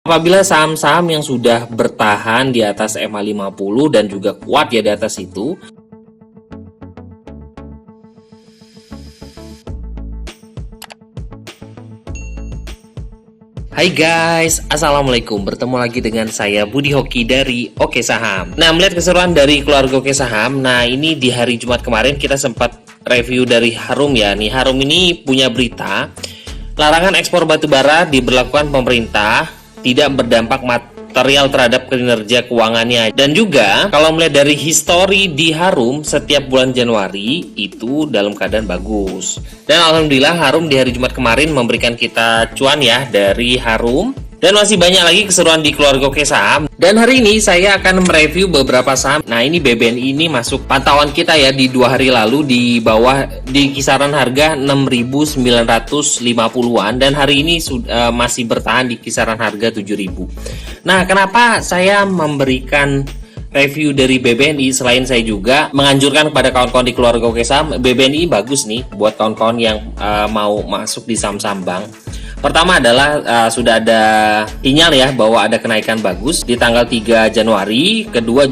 Apabila saham-saham yang sudah bertahan di atas MA50 dan juga kuat ya di atas itu, hai guys, assalamualaikum. Bertemu lagi dengan saya Budi Hoki dari Oke Saham. Nah, melihat keseruan dari keluarga Oke Saham. Nah, ini di hari Jumat kemarin kita sempat review dari Harum ya. Nih, Harum ini punya berita larangan ekspor batubara diberlakukan pemerintah, tidak berdampak material terhadap kinerja keuangannya. Dan juga kalau melihat dari histori di Harum, setiap bulan Januari itu dalam keadaan bagus. Dan alhamdulillah Harum di hari Jumat kemarin memberikan kita cuan ya dari Harum. Dan masih banyak lagi keseruan di keluarga Oke Saham. Dan hari ini saya akan mereview beberapa saham. Nah, ini BBNI ini masuk pantauan kita ya di 2 hari lalu di bawah di kisaran harga 6.950-an dan hari ini masih bertahan di kisaran harga 7.000. Nah, kenapa saya memberikan review dari BBNI selain saya juga menganjurkan kepada kawan-kawan di keluarga Oke Saham, BBNI bagus nih buat kawan-kawan yang mau masuk di saham-saham bank. Pertama adalah sudah ada sinyal ya bahwa ada kenaikan bagus di tanggal 3 Januari. Kedua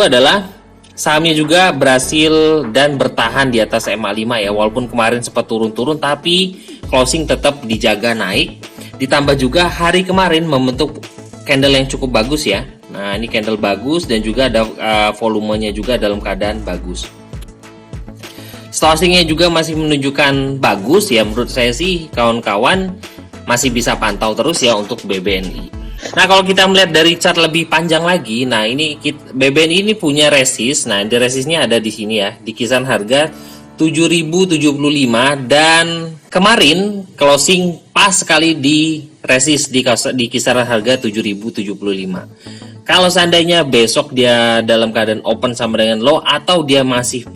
adalah sahamnya juga berhasil dan bertahan di atas MA5 ya. Walaupun kemarin sempat turun-turun tapi closing tetap dijaga naik. Ditambah juga hari kemarin membentuk candle yang cukup bagus ya. Nah, ini candle bagus dan juga ada volumenya juga dalam keadaan bagus. Stochastiknya juga masih menunjukkan bagus ya, menurut saya sih kawan-kawan masih bisa pantau terus ya untuk BBNI. Nah, kalau kita melihat dari chart lebih panjang lagi, nah ini BBNI ini punya resist. Nah, di resistnya ada di sini ya, di kisaran harga 7.075 dan kemarin closing pas sekali di resist di kisaran harga 7.075. Kalau seandainya besok dia dalam keadaan open sama dengan low atau dia masih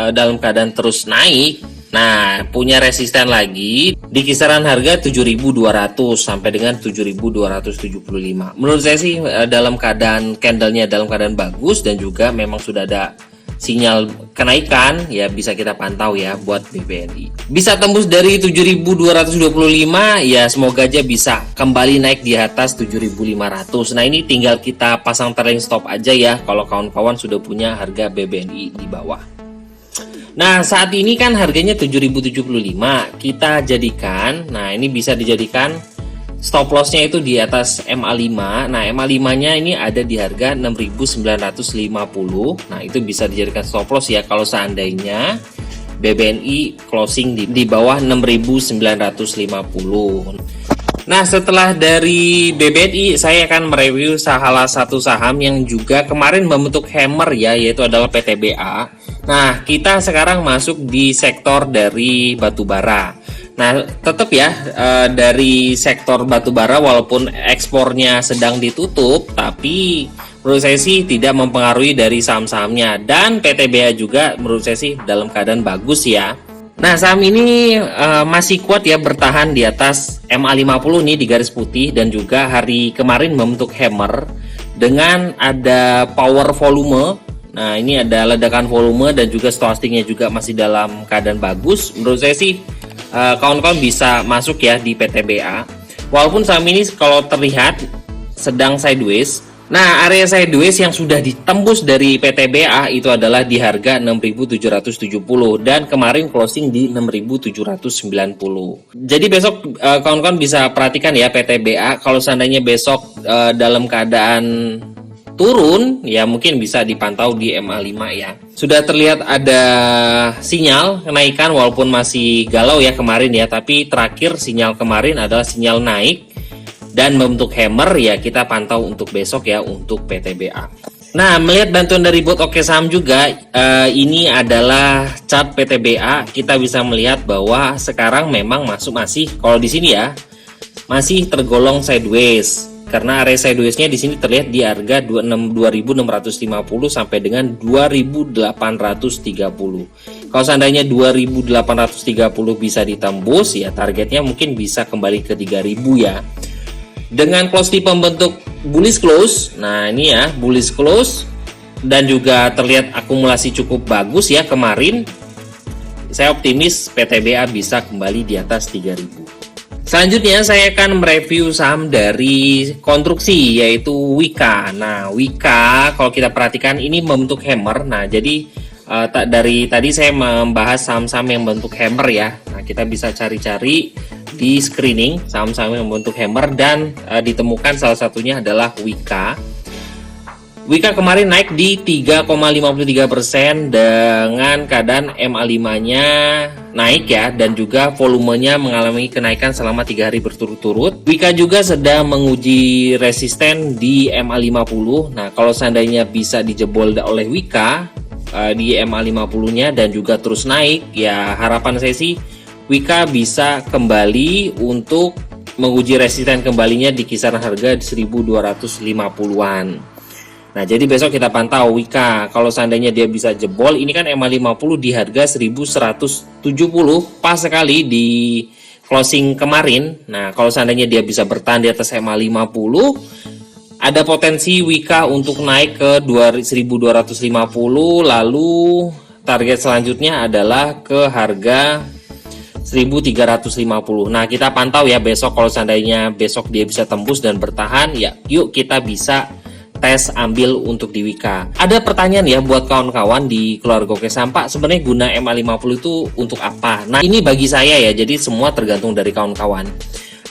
dalam keadaan terus naik, nah punya resisten lagi di kisaran harga 7.200 sampai dengan 7.275. Menurut saya sih dalam keadaan candlenya dalam keadaan bagus dan juga memang sudah ada sinyal kenaikan ya, bisa kita pantau ya buat BBNI. Bisa tembus dari 7.225 ya, semoga aja bisa kembali naik di atas 7.500. Nah, ini tinggal kita pasang trailing stop aja ya kalau kawan-kawan sudah punya harga BBNI di bawah. Nah, saat ini kan harganya 7.075. Kita jadikan, nah ini bisa dijadikan stop lossnya itu di atas MA5. Nah, MA5-nya ini ada di harga 6.950. Nah, itu bisa dijadikan stop loss ya kalau seandainya BBNI closing di bawah 6.950. Nah, setelah dari BBNI, saya akan mereview salah satu saham yang juga kemarin membentuk hammer ya, yaitu adalah PTBA. Nah, kita sekarang masuk di sektor dari batubara. Nah, tetap ya dari sektor batubara walaupun ekspornya sedang ditutup, tapi menurut saya sih tidak mempengaruhi dari saham-sahamnya. Dan PTBA juga menurut saya sih dalam keadaan bagus ya. Nah, saham ini masih kuat ya bertahan di atas MA50 nih di garis putih dan juga hari kemarin membentuk hammer dengan ada power volume. Nah, ini ada ledakan volume dan juga stochastiknya juga masih dalam keadaan bagus. Menurut saya sih kawan-kawan bisa masuk ya di PTBA. Walaupun saham ini kalau terlihat sedang sideways. Nah, area sideways yang sudah ditembus dari PTBA itu adalah di harga 6.770 dan kemarin closing di 6.790. Jadi besok kawan-kawan bisa perhatikan ya PTBA, kalau seandainya besok dalam keadaan turun ya mungkin bisa dipantau di MA5 ya. Sudah terlihat ada sinyal kenaikan walaupun masih galau ya kemarin ya, tapi terakhir sinyal kemarin adalah sinyal naik dan membentuk hammer ya, kita pantau untuk besok ya untuk PTBA. Nah, melihat bantuan dari bot Oke Saham juga, ini adalah chart PTBA. Kita bisa melihat bahwa sekarang memang masih kalau di sini ya masih tergolong sideways. Karena area sideways-nya di sini terlihat di harga 2.650 sampai dengan 2.830. Kalau seandainya 2.830 bisa ditembus ya, targetnya mungkin bisa kembali ke 3.000 ya. Dengan close di pembentuk bullish close. Nah, ini ya bullish close dan juga terlihat akumulasi cukup bagus ya kemarin. Saya optimis PTBA bisa kembali di atas 3.000. Selanjutnya saya akan mereview saham dari konstruksi yaitu Wika. Nah, Wika kalau kita perhatikan ini membentuk hammer. Nah, jadi dari tadi saya membahas saham-saham yang bentuk hammer ya. Nah, kita bisa cari-cari di screening saham-saham yang membentuk hammer dan ditemukan salah satunya adalah Wika. Wika kemarin naik di 3,53% dengan keadaan MA5-nya naik ya, dan juga volumenya mengalami kenaikan selama 3 hari berturut-turut. Wika juga sedang menguji resisten di MA50. Nah, kalau seandainya bisa dijebol oleh Wika di MA50-nya dan juga terus naik, ya harapan saya sih Wika bisa kembali untuk menguji resisten kembalinya di kisaran harga 1250-an. Nah, jadi besok kita pantau Wika. Kalau seandainya dia bisa jebol, ini kan MA50 di harga 1170 pas sekali di closing kemarin. Nah, kalau seandainya dia bisa bertahan di atas MA50, ada potensi Wika untuk naik ke 1250, lalu target selanjutnya adalah ke harga 1350. Nah, kita pantau ya besok. Kalau seandainya besok dia bisa tembus dan bertahan, ya yuk kita bisa tes ambil untuk di Wika. Ada pertanyaan ya buat kawan-kawan di keluarga Oke Saham, Pak, sebenarnya guna MA50 itu untuk apa? Nah, ini bagi saya ya, jadi semua tergantung dari kawan-kawan.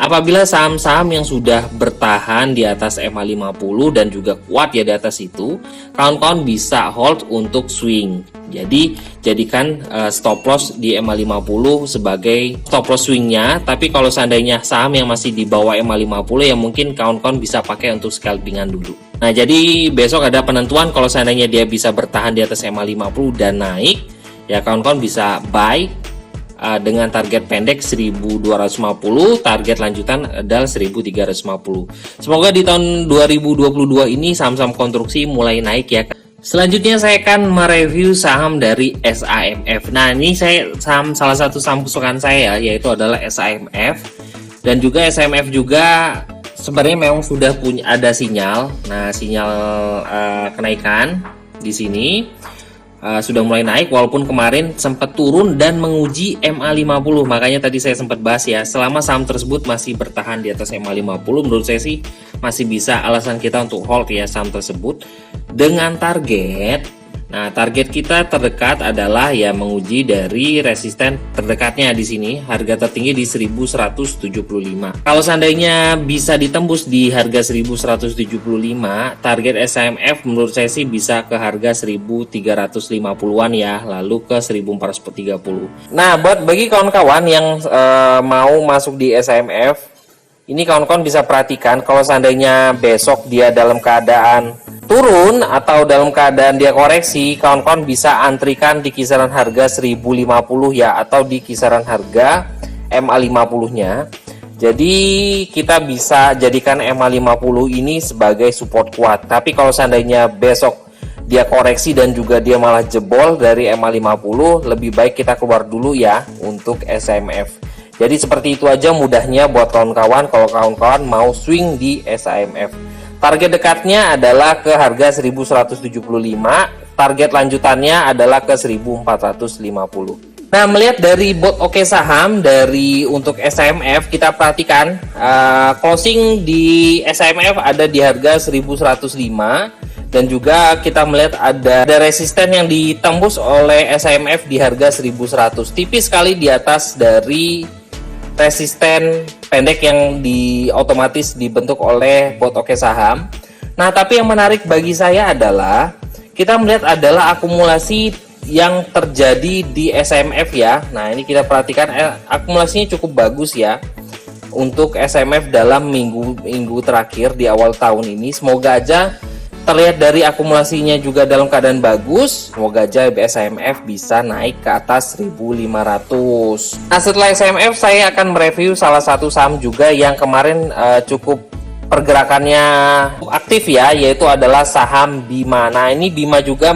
Apabila saham-saham yang sudah bertahan di atas MA50 dan juga kuat ya di atas itu, kawan-kawan bisa hold untuk swing. Jadi jadikan stop loss di MA50 sebagai stop loss swingnya. Tapi kalau seandainya saham yang masih di bawah MA50 ya mungkin kawan-kawan bisa pakai untuk scalpingan dulu. Nah, jadi besok ada penentuan kalau seandainya dia bisa bertahan di atas MA50 dan naik, ya kawan-kawan bisa buy dengan target pendek 1250, target lanjutan adalah 1350. Semoga di tahun 2022 ini saham-saham konstruksi mulai naik ya. Selanjutnya saya akan mereview saham dari SAMF. Nah, ini salah satu saham kesukaan saya yaitu adalah SAMF, dan juga SAMF juga sebenarnya memang sudah ada sinyal. Nah, sinyal kenaikan di sini sudah mulai naik walaupun kemarin sempat turun dan menguji MA50. Makanya tadi saya sempat bahas ya, selama saham tersebut masih bertahan di atas MA50, menurut saya sih masih bisa alasan kita untuk hold ya saham tersebut dengan target. Nah, target kita terdekat adalah ya menguji dari resisten terdekatnya di sini, harga tertinggi di 1175. Kalau seandainya bisa ditembus di harga 1175, target SAMF menurut saya sih bisa ke harga 1350-an ya, lalu ke 1430. Nah, bagi kawan-kawan yang mau masuk di SAMF, ini kawan-kawan bisa perhatikan kalau seandainya besok dia dalam keadaan turun atau dalam keadaan dia koreksi, kawan-kawan bisa antrikan di kisaran harga 1050 ya, atau di kisaran harga MA50-nya. Jadi kita bisa jadikan MA50 ini sebagai support kuat. Tapi kalau seandainya besok dia koreksi dan juga dia malah jebol dari MA50, lebih baik kita keluar dulu ya untuk SAMF. Jadi seperti itu aja mudahnya buat kawan-kawan kalau kawan-kawan mau swing di SAMF. Target dekatnya adalah ke harga 1175, target lanjutannya adalah ke 1450. Nah, melihat dari bot Oke Saham dari untuk SAMF, kita perhatikan closing di SAMF ada di harga 1105, dan juga kita melihat ada resisten yang ditembus oleh SAMF di harga 1100, tipis sekali di atas dari resisten pendek yang otomatis dibentuk oleh bot Oke Saham. Nah, tapi yang menarik bagi saya adalah kita melihat adalah akumulasi yang terjadi di SAMF ya. Nah, ini kita perhatikan akumulasinya cukup bagus ya untuk SAMF dalam minggu terakhir di awal tahun ini. Semoga aja terlihat dari akumulasinya juga dalam keadaan bagus. Semoga aja SAMF bisa naik ke atas 1500. Nah, setelah SAMF saya akan mereview salah satu saham juga yang kemarin cukup pergerakannya aktif ya, yaitu adalah saham Bima. Nah, ini Bima juga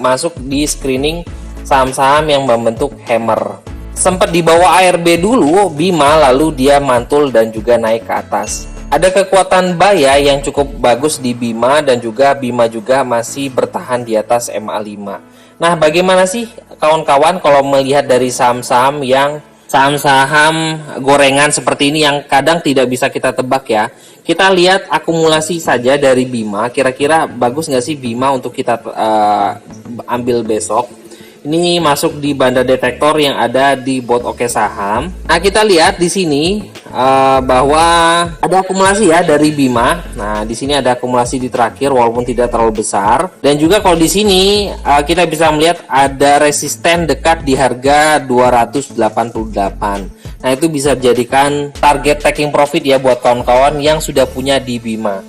masuk di screening saham-saham yang membentuk hammer. Sempat di bawah ARB dulu Bima, lalu dia mantul dan juga naik ke atas. Ada kekuatan buy yang cukup bagus di Bima, dan juga Bima juga masih bertahan di atas MA5. Nah, bagaimana sih kawan-kawan kalau melihat dari saham-saham yang saham-saham gorengan seperti ini yang kadang tidak bisa kita tebak ya. Kita lihat akumulasi saja dari Bima, kira-kira bagus nggak sih Bima untuk kita ambil besok. Ini masuk di banda detektor yang ada di bot Oke Saham. Nah, kita lihat di sini bahwa ada akumulasi ya dari Bima. Nah, di sini ada akumulasi di terakhir walaupun tidak terlalu besar. Dan juga kalau di sini kita bisa melihat ada resisten dekat di harga 288. Nah, itu bisa dijadikan target taking profit ya buat kawan-kawan yang sudah punya di Bima.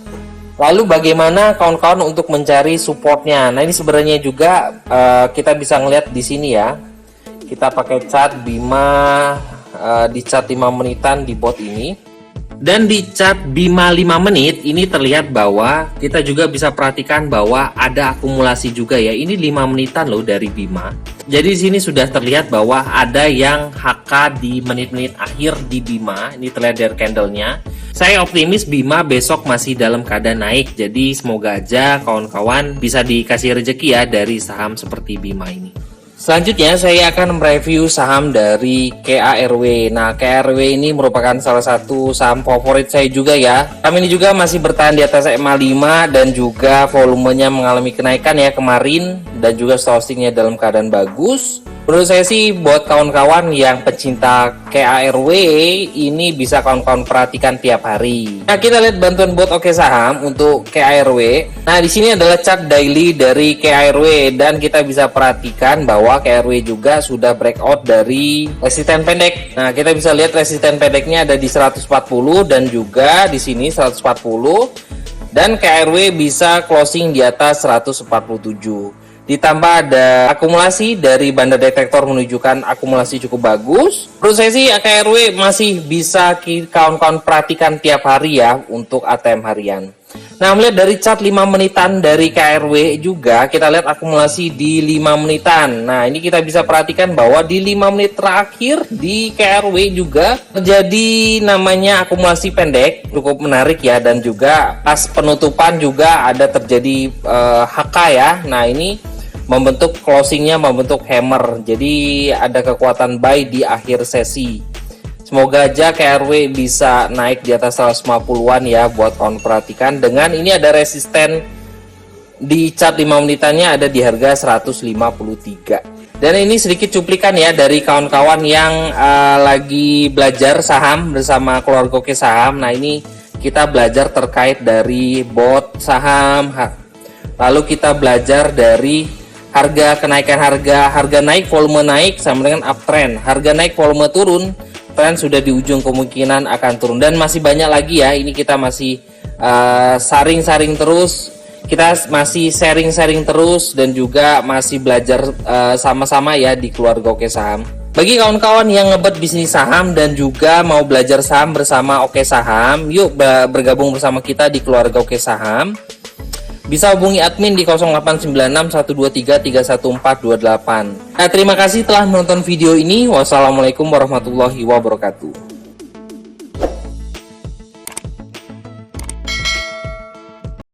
Lalu bagaimana kawan-kawan untuk mencari supportnya? Nah, ini sebenarnya juga kita bisa ngelihat di sini ya. Kita pakai chart Bima di chart 5 menitan di bot ini. Dan di chart Bima 5 menit ini terlihat bahwa kita juga bisa perhatikan bahwa ada akumulasi juga ya. Ini 5 menitan loh dari Bima. Jadi di sini sudah terlihat bahwa ada yang HK di menit-menit akhir di Bima. Ini terlihat dari candlenya. Saya optimis Bima besok masih dalam keadaan naik. Jadi semoga aja kawan-kawan bisa dikasih rezeki ya dari saham seperti Bima ini. Selanjutnya saya akan mereview saham dari KARW. Nah, KARW ini merupakan salah satu saham favorit saya juga ya. Saham ini juga masih bertahan di atas EMA 5 dan juga volumenya mengalami kenaikan ya kemarin, dan juga stoknya dalam keadaan bagus. Menurut saya sih buat kawan-kawan yang pecinta KARW ini bisa kawan-kawan perhatikan tiap hari. Nah, kita lihat bantuan buat Oke Saham untuk KARW. Nah, di sini adalah chart daily dari KARW dan kita bisa perhatikan bahwa KARW juga sudah breakout dari resisten pendek. Nah, kita bisa lihat resisten pendeknya ada di 140 dan juga di sini 140, dan KARW bisa closing di atas 147. Ditambah ada akumulasi dari banda detektor menunjukkan akumulasi cukup bagus. Menurut saya sih KARW masih bisa kawan-kawan perhatikan tiap hari ya untuk ATM harian. Nah, melihat dari chart 5 menitan dari KARW juga kita lihat akumulasi di 5 menitan. Nah, ini kita bisa perhatikan bahwa di 5 menit terakhir di KARW juga terjadi namanya akumulasi pendek, cukup menarik ya, dan juga pas penutupan juga ada terjadi HK ya. Nah, ini membentuk closingnya membentuk hammer, jadi ada kekuatan buy di akhir sesi. Semoga aja KARW bisa naik di atas 150-an ya buat kawan perhatikan. Dengan ini ada resisten di chart 5 menitannya ada di harga 153. Dan ini sedikit cuplikan ya dari kawan-kawan yang lagi belajar saham bersama keluarga Oke Saham. Nah, ini kita belajar terkait dari bot saham, lalu kita belajar dari harga, kenaikan harga naik, volume naik sama dengan uptrend. Harga naik, volume turun, tren sudah di ujung kemungkinan akan turun. Dan masih banyak lagi ya, ini kita masih saring-saring terus, kita masih sharing-sharing terus, dan juga masih belajar sama-sama ya di keluarga Oke Saham. Bagi kawan-kawan yang ngebet bisnis saham dan juga mau belajar saham bersama Oke Saham, yuk bergabung bersama kita di keluarga Oke Saham. Bisa hubungi admin di 0896 123 31428. Nah, terima kasih telah menonton video ini. Wassalamualaikum warahmatullahi wabarakatuh.